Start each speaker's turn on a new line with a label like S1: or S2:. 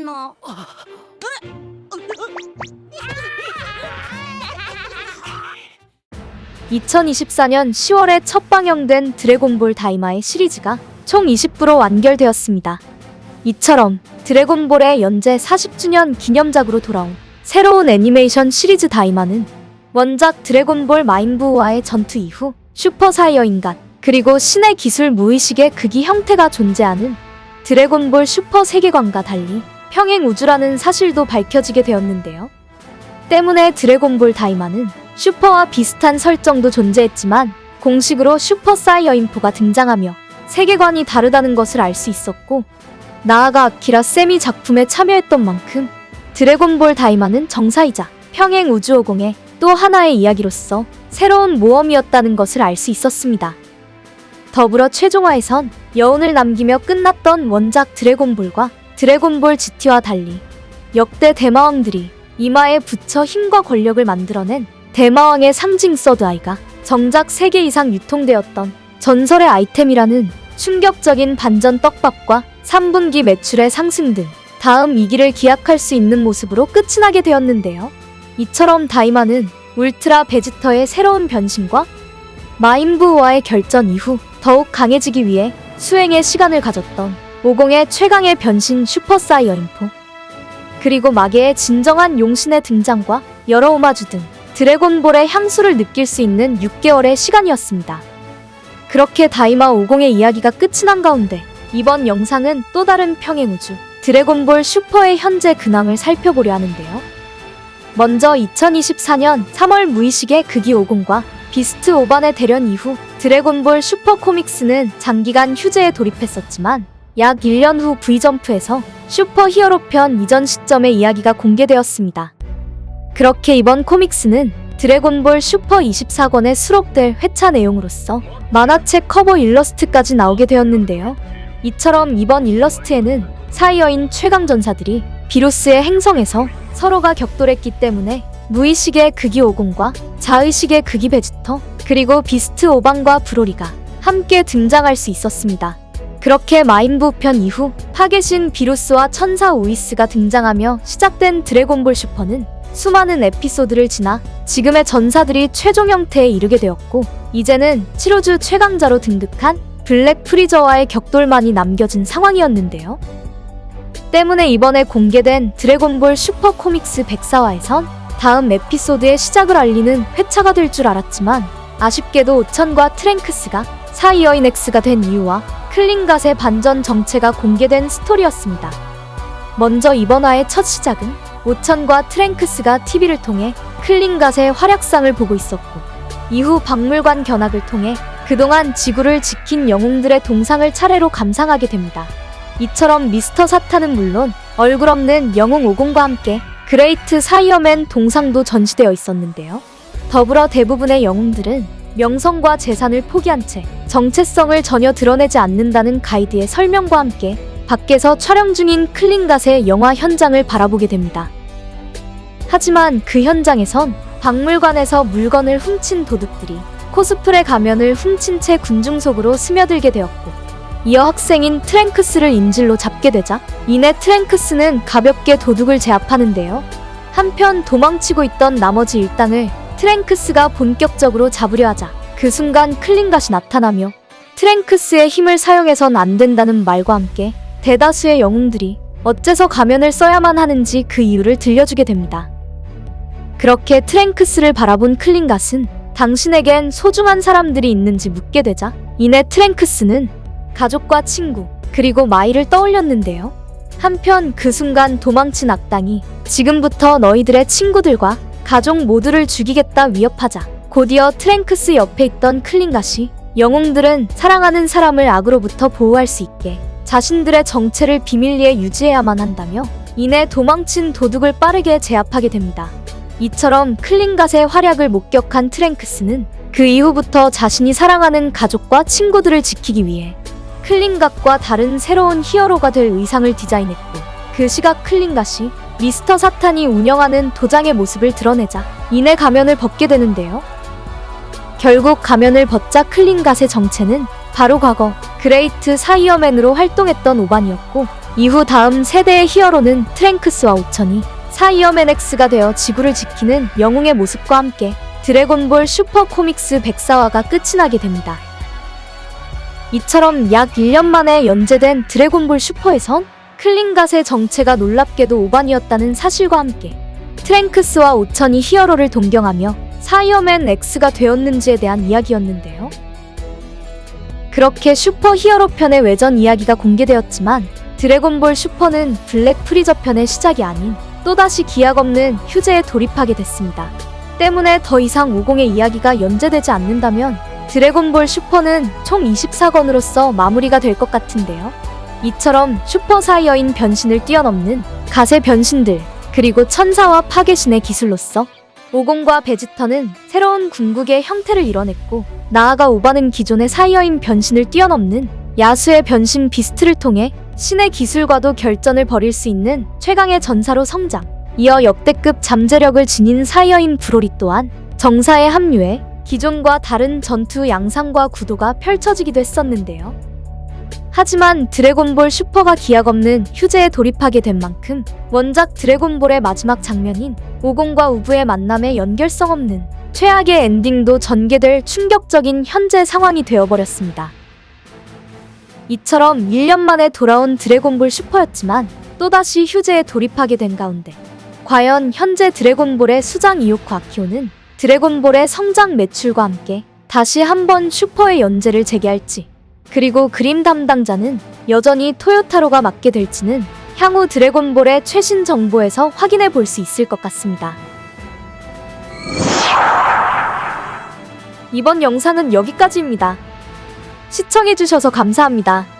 S1: 너.
S2: 2024년 10월에 첫 방영된 드래곤볼 다이마의 시리즈가 총 20부로 완결되었습니다. 이처럼 드래곤볼의 연재 40주년 기념작으로 돌아온 새로운 애니메이션 시리즈 다이마는 원작 드래곤볼 마인부와의 전투 이후 슈퍼사이어 인간, 그리고 신의 기술 무의식의 극이 형태가 존재하는 드래곤볼 슈퍼 세계관과 달리 평행 우주라는 사실도 밝혀지게 되었는데요. 때문에 드래곤볼 다이마는 슈퍼와 비슷한 설정도 존재했지만 공식으로 슈퍼 사이어 인포가 등장하며 세계관이 다르다는 것을 알 수 있었고, 나아가 아키라 쌤이 작품에 참여했던 만큼 드래곤볼 다이마는 정사이자 평행 우주 5공의 또 하나의 이야기로서 새로운 모험이었다는 것을 알 수 있었습니다. 더불어 최종화에선 여운을 남기며 끝났던 원작 드래곤볼과 드래곤볼 GT와 달리 역대 대마왕들이 이마에 붙여 힘과 권력을 만들어낸 대마왕의 상징 서드아이가 정작 3개 이상 유통되었던 전설의 아이템이라는 충격적인 반전 떡밥과 3분기 매출의 상승 등 다음 2기를 기약할 수 있는 모습으로 끝이 나게 되었는데요. 이처럼 다이마는 울트라 베지터의 새로운 변신과 마인부와의 결전 이후 더욱 강해지기 위해 수행의 시간을 가졌던 50의 최강의 변신 슈퍼사이어 인포, 그리고 마계의 진정한 용신의 등장과 여러 오마주 등 드래곤볼의 향수를 느낄 수 있는 6개월의 시간이었습니다. 그렇게 다이마 50의 이야기가 끝이 난 가운데 이번 영상은 또 다른 평행우주 드래곤볼 슈퍼의 현재 근황을 살펴보려 하는데요. 먼저 2024년 3월 무의식의 극이 50과 비스트 오반의 대련 이후 드래곤볼 슈퍼 코믹스는 장기간 휴재에 돌입했었지만 약 1년 후 V점프에서 슈퍼 히어로 편 이전 시점의 이야기가 공개되었습니다. 그렇게 이번 코믹스는 드래곤볼 슈퍼 24권에 수록될 회차 내용으로서 만화책 커버 일러스트까지 나오게 되었는데요. 이처럼 이번 일러스트에는 사이어인 최강 전사들이 비루스의 행성에서 서로가 격돌했기 때문에 무의식의 극이 50과 자의식의 극이 베지터, 그리고 비스트 오반과 브로리가 함께 등장할 수 있었습니다. 그렇게 마인부 편 이후 파괴신 비루스와 천사 오이스가 등장하며 시작된 드래곤볼 슈퍼는 수많은 에피소드를 지나 지금의 전사들이 최종 형태에 이르게 되었고, 이제는 7호주 최강자로 등극한 블랙 프리저와의 격돌만이 남겨진 상황이었는데요. 때문에 이번에 공개된 드래곤볼 슈퍼 코믹스 104화에선 다음 에피소드의 시작을 알리는 회차가 될 줄 알았지만 아쉽게도 오천과 트랭크스가 사이어인 X가 된 이유와 클린갓의 반전 정체가 공개된 스토리였습니다. 먼저 이번 화의 첫 시작은 오천과 트랭크스가 TV를 통해 클린갓의 활약상을 보고 있었고, 이후 박물관 견학을 통해 그동안 지구를 지킨 영웅들의 동상을 차례로 감상하게 됩니다. 이처럼 미스터 사탄은 물론 얼굴 없는 영웅 50과 함께 그레이트 사이어맨 동상도 전시되어 있었는데요. 더불어 대부분의 영웅들은 명성과 재산을 포기한 채 정체성을 전혀 드러내지 않는다는 가이드의 설명과 함께 밖에서 촬영 중인 클린갓의 영화 현장을 바라보게 됩니다. 하지만 그 현장에선 박물관에서 물건을 훔친 도둑들이 코스프레 가면을 훔친 채 군중 속으로 스며들게 되었고, 이어 학생인 트랭크스를 인질로 잡게 되자 이내 트랭크스는 가볍게 도둑을 제압하는데요. 한편 도망치고 있던 나머지 일당을 트랭크스가 본격적으로 잡으려 하자 그 순간 클린갓이 나타나며 트랭크스의 힘을 사용해선 안 된다는 말과 함께 대다수의 영웅들이 어째서 가면을 써야만 하는지 그 이유를 들려주게 됩니다. 그렇게 트랭크스를 바라본 클린갓은 당신에겐 소중한 사람들이 있는지 묻게 되자 이내 트랭크스는 가족과 친구, 그리고 마이를 떠올렸는데요. 한편 그 순간 도망친 악당이 지금부터 너희들의 친구들과 가족 모두를 죽이겠다 위협하자 곧이어 트랭크스 옆에 있던 클린갓이 영웅들은 사랑하는 사람을 악으로부터 보호할 수 있게 자신들의 정체를 비밀리에 유지해야만 한다며 이내 도망친 도둑을 빠르게 제압하게 됩니다. 이처럼 클린갓의 활약을 목격한 트랭크스는 그 이후부터 자신이 사랑하는 가족과 친구들을 지키기 위해 클린갓과 다른 새로운 히어로가 될 의상을 디자인했고, 그 시각 클린갓이 미스터 사탄이 운영하는 도장의 모습을 드러내자 이내 가면을 벗게 되는데요. 결국 가면을 벗자 클린갓의 정체는 바로 과거 그레이트 사이어맨으로 활동했던 오반이었고, 이후 다음 세대의 히어로는 트랭크스와 오천이 사이어맨 X가 되어 지구를 지키는 영웅의 모습과 함께 드래곤볼 슈퍼 코믹스 104화가 끝이 나게 됩니다. 이처럼 약 1년 만에 연재된 드래곤볼 슈퍼에선 클린갓의 정체가 놀랍게도 오반이었다는 사실과 함께 트랭크스와 오천이 히어로를 동경하며 사이어맨 X가 되었는지에 대한 이야기였는데요. 그렇게 슈퍼 히어로 편의 외전 이야기가 공개되었지만 드래곤볼 슈퍼는 블랙 프리저 편의 시작이 아닌 또다시 기약 없는 휴재에 돌입하게 됐습니다. 때문에 더 이상 50의 이야기가 연재되지 않는다면 드래곤볼 슈퍼는 총 24권으로서 마무리가 될 것 같은데요. 이처럼 슈퍼 사이어인 변신을 뛰어넘는 가세 변신들, 그리고 천사와 파괴신의 기술로서 오공과 베지터는 새로운 궁극의 형태를 이뤄냈고, 나아가 오반은 기존의 사이어인 변신을 뛰어넘는 야수의 변신 비스트를 통해 신의 기술과도 결전을 벌일 수 있는 최강의 전사로 성장. 이어 역대급 잠재력을 지닌 사이어인 브로리 또한 정사에 합류해 기존과 다른 전투 양상과 구도가 펼쳐지기도 했었는데요. 하지만 드래곤볼 슈퍼가 기약 없는 휴재에 돌입하게 된 만큼 원작 드래곤볼의 마지막 장면인 오공과 우부의 만남에 연결성 없는 최악의 엔딩도 전개될 충격적인 현재 상황이 되어버렸습니다. 이처럼 1년 만에 돌아온 드래곤볼 슈퍼였지만 또다시 휴재에 돌입하게 된 가운데 과연 현재 드래곤볼의 수장 이오코 아키오는 드래곤볼의 성장 매출과 함께 다시 한번 슈퍼의 연재를 재개할지, 그리고 그림 담당자는 여전히 토요타로가 맡게 될지는 향후 드래곤볼의 최신 정보에서 확인해 볼 수 있을 것 같습니다. 이번 영상은 여기까지입니다. 시청해주셔서 감사합니다.